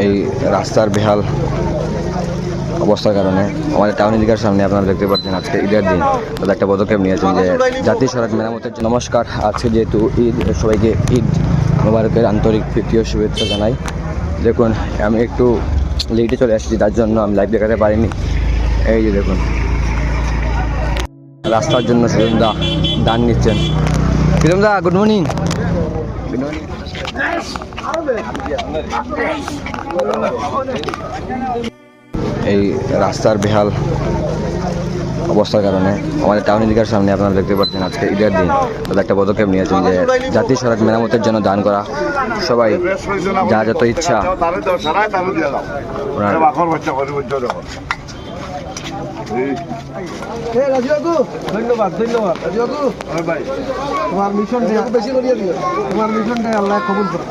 এই রাস্তার বেহাল অবস্থার কারণে আমাদের টাউন এলাকার সামনে আপনারা দেখতে পাচ্ছেন আজকে ঈদের দিন তাদের একটা পদক্ষেপ নিয়েছেন যে জাতীয় সড়ক মেরামতের জন্য। নমস্কার, আজকে যেহেতু ঈদ, সবাইকে ঈদ মোবারকের আন্তরিক প্রীতীয় শুভেচ্ছা জানাই। দেখুন আমি একটু লেটে চলে আসছি, তার জন্য আমি লাইভ দেখাতে পারিনি। এই যে দেখুন রাস্তার জন্য সুজনদা দান নিচ্ছেন। কিরমদা গুড মর্নিং। Good morning. এই রাস্তার বেহাল অবস্থার কারণে আমাদের টাউন এলাকার সামনে আপনারা দেখতে পাচ্ছেন আজকে ঈদের দিন তাদের একটা পদক্ষেপ নিয়েছেন যে জাতীয় সড়ক মেরামতের জন্য দান করা। সবাই যা যত ইচ্ছা ধন্যবাদ ধন্যবাদ তোমার মিশনটা বেশি করিয়ে দিও, তোমার মিশনটা আল্লাহ কবুল করো।